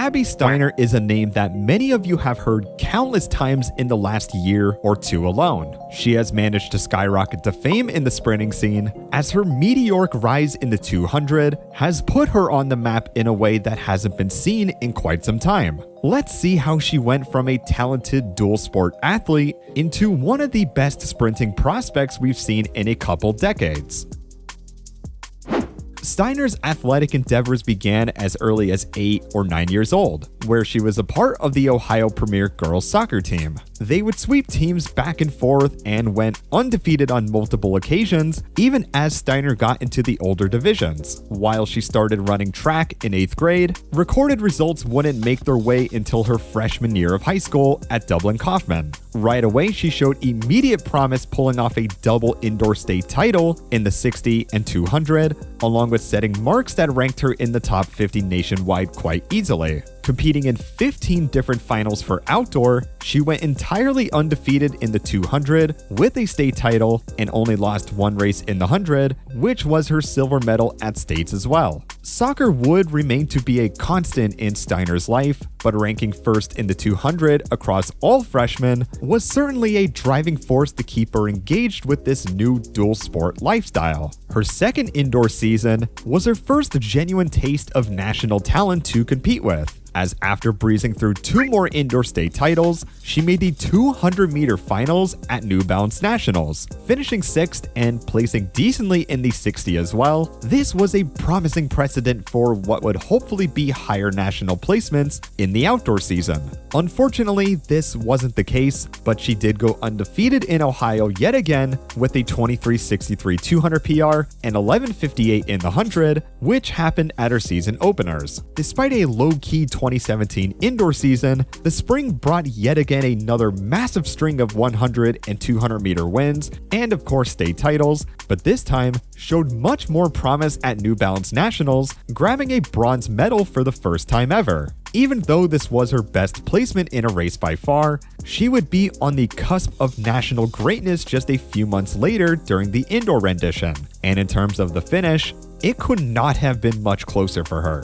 Abby Steiner is a name that many of you have heard countless times in the last year or two alone. She has managed to skyrocket to fame in the sprinting scene, as her meteoric rise in the 200 has put her on the map in a way that hasn't been seen in quite some time. Let's see how she went from a talented dual sport athlete into one of the best sprinting prospects we've seen in a couple decades. Steiner's athletic endeavors began as early as 8 or 9 years old, where she was a part of the Ohio Premier girls soccer team. They would sweep teams back and forth and went undefeated on multiple occasions, even as Steiner got into the older divisions. While she started running track in 8th grade, recorded results wouldn't make their way until her freshman year of high school at Dublin Kaufman. Right away, she showed immediate promise, pulling off a double indoor state title in the 60 and 200, along with setting marks that ranked her in the top 50 nationwide quite easily. Competing in 15 different finals for outdoor, she went entirely undefeated in the 200 with a state title and only lost one race in the 100, which was her silver medal at states as well. Soccer would remain to be a constant in Steiner's life, but ranking first in the 200 across all freshmen was certainly a driving force to keep her engaged with this new dual sport lifestyle. Her second indoor season was her first genuine taste of national talent to compete with, as after breezing through 2 more indoor state titles, she made the 200-meter finals at New Balance Nationals, finishing 6th and placing decently in the 60 as well. This was a promising precedent for what would hopefully be higher national placements in the outdoor season. Unfortunately, this wasn't the case, but she did go undefeated in Ohio yet again with a 23:63 200 PR and 11:58 in the 100, which happened at her season openers. Despite a low-key 2017 indoor season, the spring brought yet again another massive string of 100 and 200 meter wins, and of course state titles, but this time showed much more promise at New Balance Nationals, grabbing a bronze medal for the first time ever. Even though this was her best placement in a race by far, she would be on the cusp of national greatness just a few months later during the indoor rendition, and in terms of the finish, it could not have been much closer for her.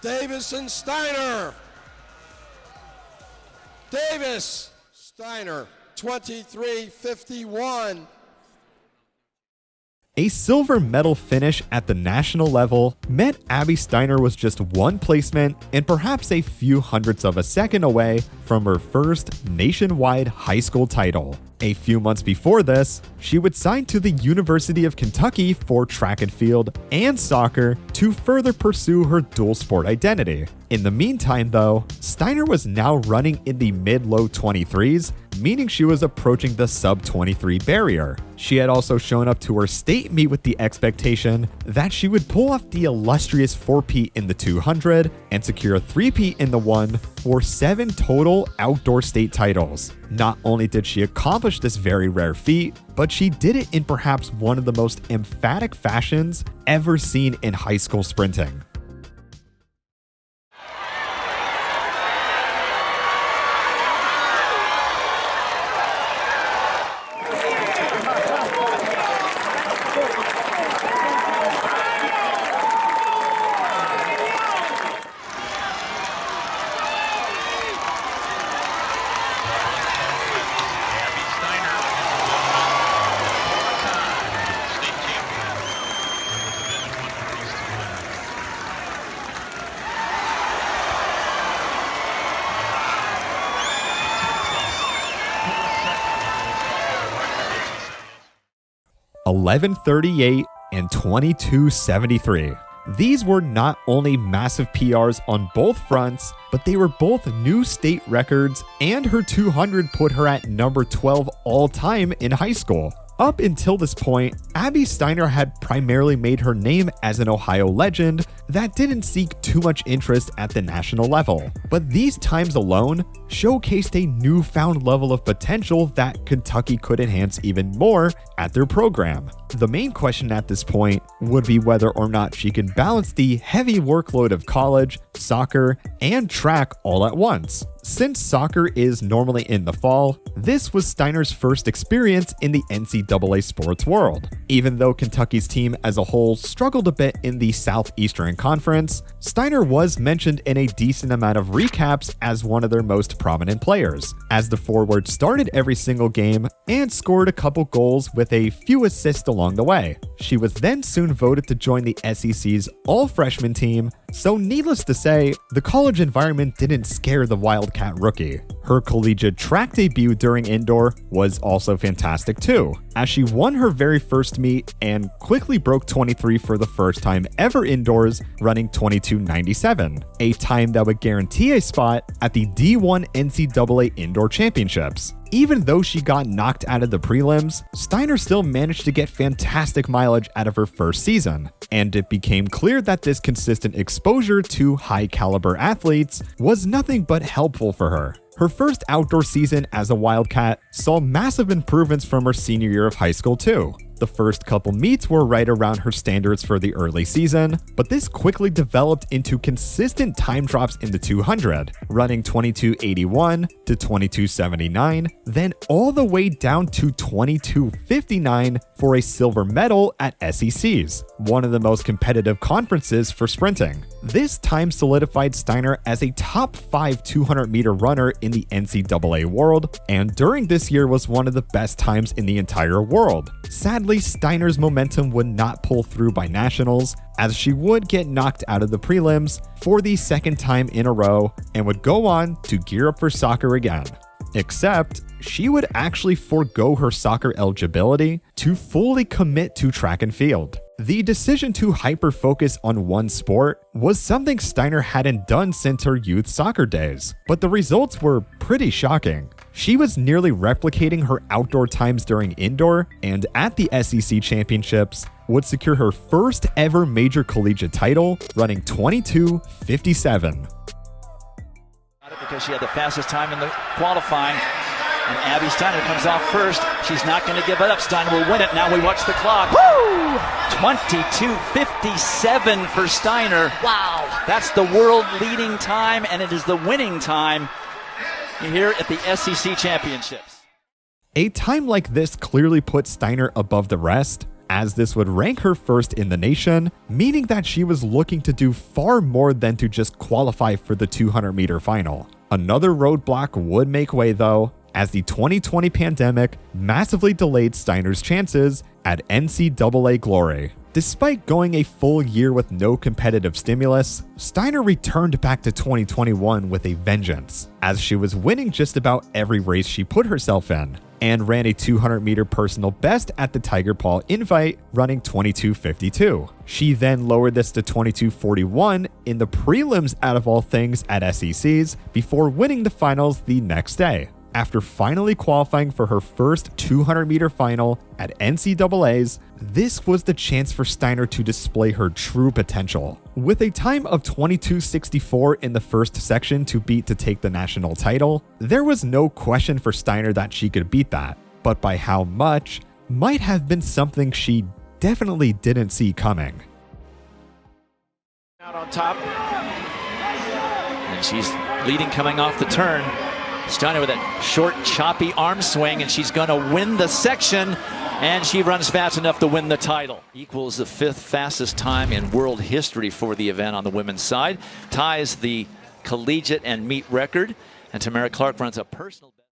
Davis and Steiner. Davis, Steiner, 23:51. A silver medal finish at the national level meant Abby Steiner was just one placement and perhaps a few hundredths of a second away from her first nationwide high school title. A few months before this, she would sign to the University of Kentucky for track and field and soccer to further pursue her dual sport identity. In the meantime, though, Steiner was now running in the mid-low 23s, meaning she was approaching the sub-23 barrier. She had also shown up to her state meet with the expectation that she would pull off the illustrious 4-peat in the 200 and secure a 3-peat in the 1 for 7 total outdoor state titles. Not only did she accomplish this very rare feat, but she did it in perhaps one of the most emphatic fashions ever seen in high school sprinting. (11:38 and 22:73). These were not only massive PRs on both fronts, but they were both new state records, and her 200 put her at number 12 all time in high school. Up until this point, Abby Steiner had primarily made her name as an Ohio legend that didn't seek too much interest at the national level. But these times alone showcased a newfound level of potential that Kentucky could enhance even more at their program. The main question at this point would be whether or not she can balance the heavy workload of college, soccer, and track all at once. Since soccer is normally in the fall, this was Steiner's first experience in the NCAA sports world. Even though Kentucky's team as a whole struggled a bit in the Southeastern Conference, Steiner was mentioned in a decent amount of recaps as one of their most prominent players, as the forward started every single game and scored a couple goals with a few assists along the way. She was then soon voted to join the SEC's all-freshman team, so needless to say, the college environment didn't scare the Wildcat rookie. Her collegiate track debut during indoor was also fantastic too, as she won her very first meet and quickly broke 23 for the first time ever indoors, running 22:97, a time that would guarantee a spot at the D1 NCAA Indoor Championships. Even though she got knocked out of the prelims, Steiner still managed to get fantastic mileage out of her first season, and it became clear that this consistent exposure to high-caliber athletes was nothing but helpful for her. Her first outdoor season as a Wildcat saw massive improvements from her senior year of high school too. The first couple meets were right around her standards for the early season, but this quickly developed into consistent time drops in the 200, running 22:81 to 22:79, then all the way down to 22:59 for a silver medal at SEC's, one of the most competitive conferences for sprinting. This time solidified Steiner as a top 5 200-meter runner in the NCAA world, and during this year was one of the best times in the entire world. Sadly, Steiner's momentum would not pull through by nationals, as she would get knocked out of the prelims for the second time in a row and would go on to gear up for soccer again. Except, she would actually forego her soccer eligibility to fully commit to track and field. The decision to hyper-focus on one sport was something Steiner hadn't done since her youth soccer days, but the results were pretty shocking. She was nearly replicating her outdoor times during indoor, and at the SEC Championships, would secure her first ever major collegiate title, running 22:57. Because she had the fastest time in the qualifying. And Abby Steiner comes off first. She's not going to give it up. Steiner will win it. Now we watch the clock. Woo! 22:57 for Steiner. Wow. That's the world leading time, and it is the winning time here at the SEC Championships. A time like this clearly put Steiner above the rest, as this would rank her first in the nation, meaning that she was looking to do far more than to just qualify for the 200-meter final. Another roadblock would make way though, as the 2020 pandemic massively delayed Steiner's chances at NCAA glory. Despite going a full year with no competitive stimulus, Steiner returned back to 2021 with a vengeance, as she was winning just about every race she put herself in, and ran a 200-meter personal best at the Tiger Paw Invite, running 22:52. She then lowered this to 22:41 in the prelims out of all things at SEC's, before winning the finals the next day. After finally qualifying for her first 200-meter final at NCAA's, this was the chance for Steiner to display her true potential. With a time of 22:64 in the first section to beat to take the national title, there was no question for Steiner that she could beat that, but by how much might have been something she definitely didn't see coming. Out on top, and she's leading coming off the turn. Steiner with that short, choppy arm swing, and she's going to win the section, and she runs fast enough to win the title. Equals the 5th fastest time in world history for the event on the women's side. Ties the collegiate and meet record, and Tamara Clark runs a personal best.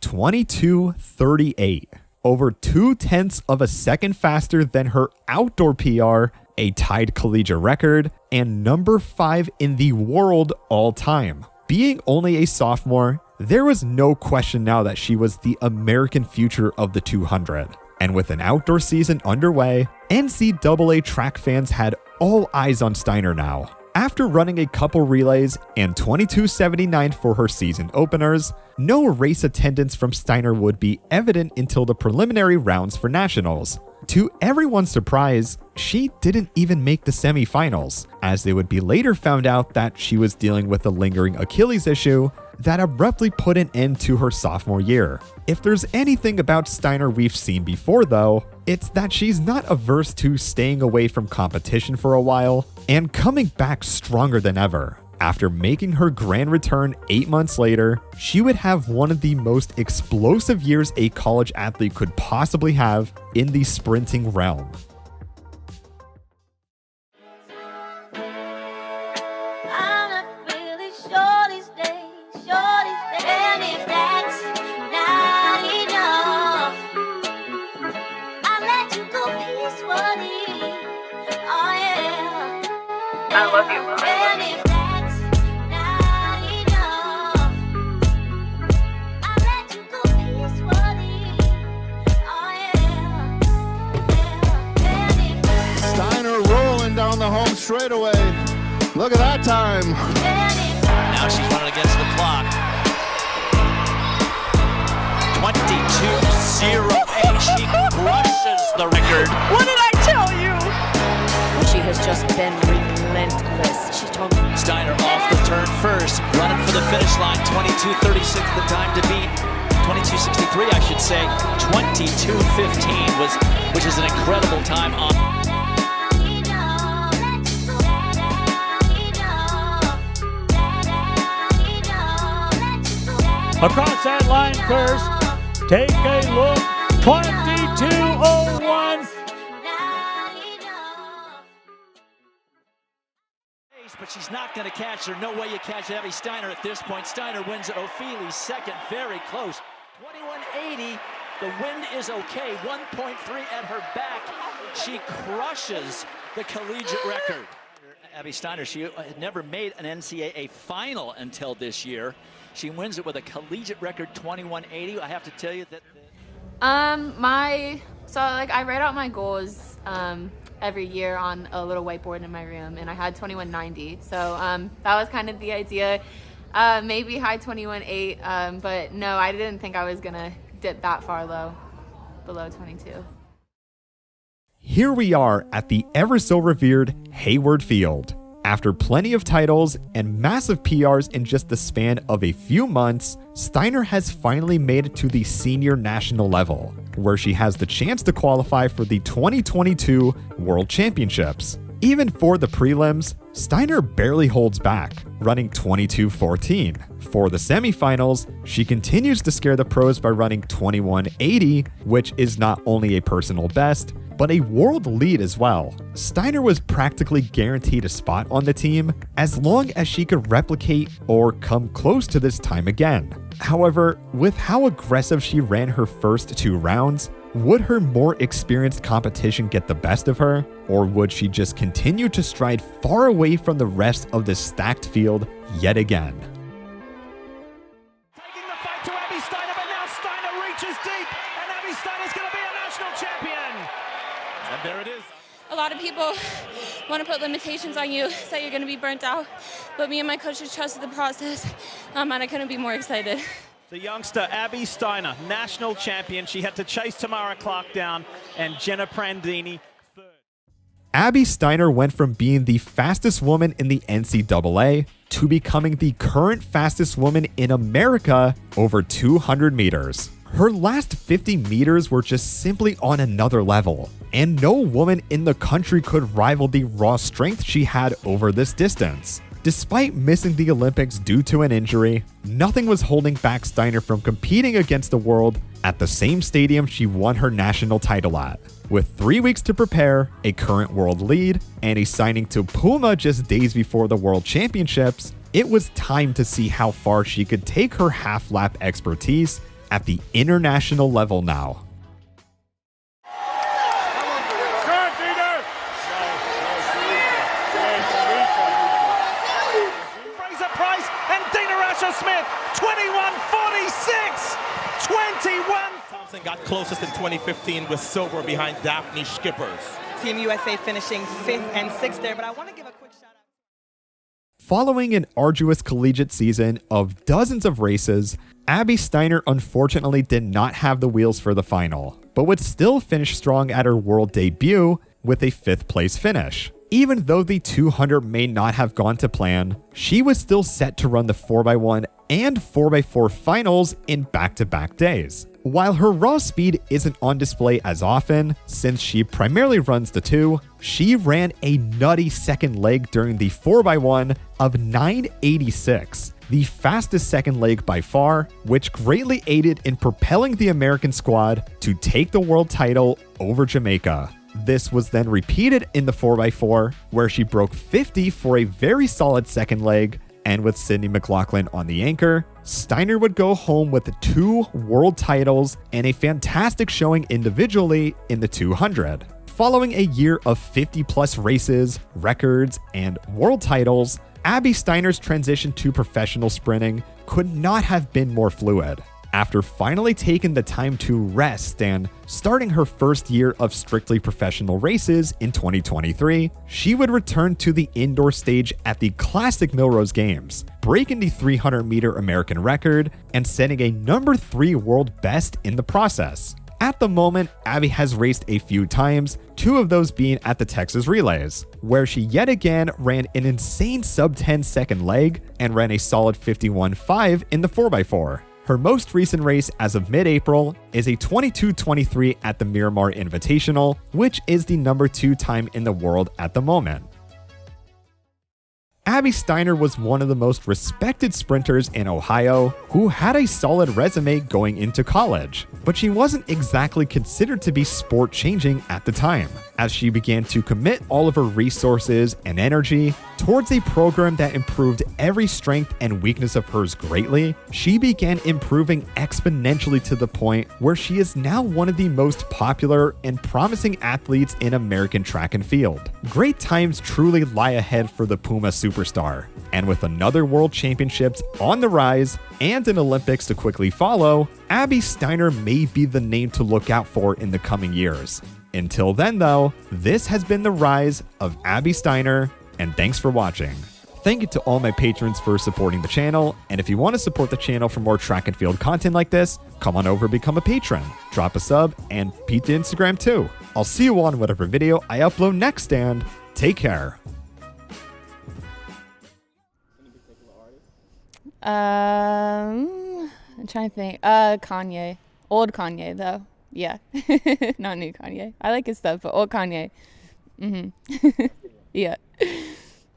22:38, over 0.2 of a second faster than her outdoor PR, a tied collegiate record, and number 5 in the world all time. Being only a sophomore, there was no question now that she was the American future of the 200. And with an outdoor season underway, NCAA track fans had all eyes on Steiner now. After running a couple relays and 22:79 for her season openers, no race attendance from Steiner would be evident until the preliminary rounds for nationals. To everyone's surprise, she didn't even make the semifinals, as they would be later found out that she was dealing with a lingering Achilles issue that abruptly put an end to her sophomore year. If there's anything about Steiner we've seen before though, it's that she's not averse to staying away from competition for a while and coming back stronger than ever. After making her grand return 8 months later, she would have one of the most explosive years a college athlete could possibly have in the sprinting realm. I love you. Steiner rolling down the home straightaway. Look at that time. Now she's running against the clock. 22:08. She crushes the record. What did I tell you? She has just been relentless. She told me. Steiner off the turn first, running for the finish line. 22:36 the time to beat. 22:63, I should say. 22:15 which is an incredible time on. Across that line first, take a look, 22:01. But she's not going to catch her. No way you catch Abby Steiner at this point. Steiner wins at O'Feely's second, very close. 21:80, the wind is okay, 1.3 at her back. She crushes the collegiate record. Abby Steiner, she had never made an NCAA final until this year. She wins it with a collegiate record, 21:80. I have to tell you that... I write out my goals every year on a little whiteboard in my room, and I had 21:90. So that was kind of the idea. Maybe high 21:8, but no, I didn't think I was gonna dip that far low, below 22. Here we are at the ever so revered Hayward Field. After plenty of titles and massive PRs in just the span of a few months, Steiner has finally made it to the senior national level, where she has the chance to qualify for the 2022 World Championships. Even for the prelims, Steiner barely holds back, running 22:14. For the semifinals, she continues to scare the pros by running 21:80, which is not only a personal best, but a world lead as well. Steiner was practically guaranteed a spot on the team as long as she could replicate or come close to this time again. However, with how aggressive she ran her first 2 rounds, would her more experienced competition get the best of her, or would she just continue to stride far away from the rest of this stacked field yet again? Taking the fight to Abby Steiner, but now Steiner reaches deep, and Abby Steiner's going to be a national champion. And there it is. A lot of people want to put limitations on you, say you're going to be burnt out, but me and my coaches trusted the process, and I couldn't be more excited. The youngster, Abby Steiner, national champion. She had to chase Tamara Clark down and Jenna Prandini third. Abby Steiner went from being the fastest woman in the NCAA to becoming the current fastest woman in America over 200 meters. Her last 50 meters were just simply on another level, and no woman in the country could rival the raw strength she had over this distance. Despite missing the Olympics due to an injury, nothing was holding back Steiner from competing against the world at the same stadium she won her national title at. With 3 weeks to prepare, a current world lead, and a signing to Puma just days before the World Championships, it was time to see how far she could take her half-lap expertise at the international level now. Smith, 21:46, 21. Thompson got closest in 2015 with silver behind Daphne Skippers. Team USA finishing 5th and 6th there, but I want to give a quick shout out. Following an arduous collegiate season of dozens of races, Abby Steiner unfortunately did not have the wheels for the final, but would still finish strong at her world debut with a 5th place finish. Even though the 200 may not have gone to plan, she was still set to run the 4x1 and 4x4 finals in back-to-back days. While her raw speed isn't on display as often, since she primarily runs the 2, she ran a nutty second leg during the 4x1 of 9:86, the fastest second leg by far, which greatly aided in propelling the American squad to take the world title over Jamaica. This was then repeated in the 4x4, where she broke 50 for a very solid second leg, and with Sydney McLaughlin on the anchor, Steiner would go home with 2 world titles and a fantastic showing individually in the 200. Following a year of 50-plus races, records, and world titles, Abby Steiner's transition to professional sprinting could not have been more fluid. After finally taking the time to rest and starting her first year of strictly professional races in 2023, she would return to the indoor stage at the Classic Millrose Games, breaking the 300-meter American record and setting a number 3 world best in the process. At the moment, Abby has raced a few times, 2 of those being at the Texas Relays, where she yet again ran an insane sub-10 second leg and ran a solid 51.5 in the 4x4. Her most recent race as of mid-April is a 22:23 at the Miramar Invitational, which is the number 2 time in the world at the moment. Abby Steiner was one of the most respected sprinters in Ohio who had a solid resume going into college, but she wasn't exactly considered to be sport-changing at the time, as she began to commit all of her resources and energy towards a program that improved every strength and weakness of hers greatly. She began improving exponentially to the point where she is now one of the most popular and promising athletes in American track and field. Great times truly lie ahead for the Puma superstar, and with another World Championships on the rise and an Olympics to quickly follow, Abby Steiner may be the name to look out for in the coming years. Until then though, this has been the rise of Abby Steiner, and thanks for watching. Thank you to all my patrons for supporting the channel, and if you want to support the channel for more track and field content like this, come on over and become a patron, drop a sub, and peep the Instagram too. I'll see you on whatever video I upload next, and take care. I'm trying to think. Kanye. Old Kanye, though. Yeah. Not new Kanye. I like his stuff, but old Kanye. Yeah.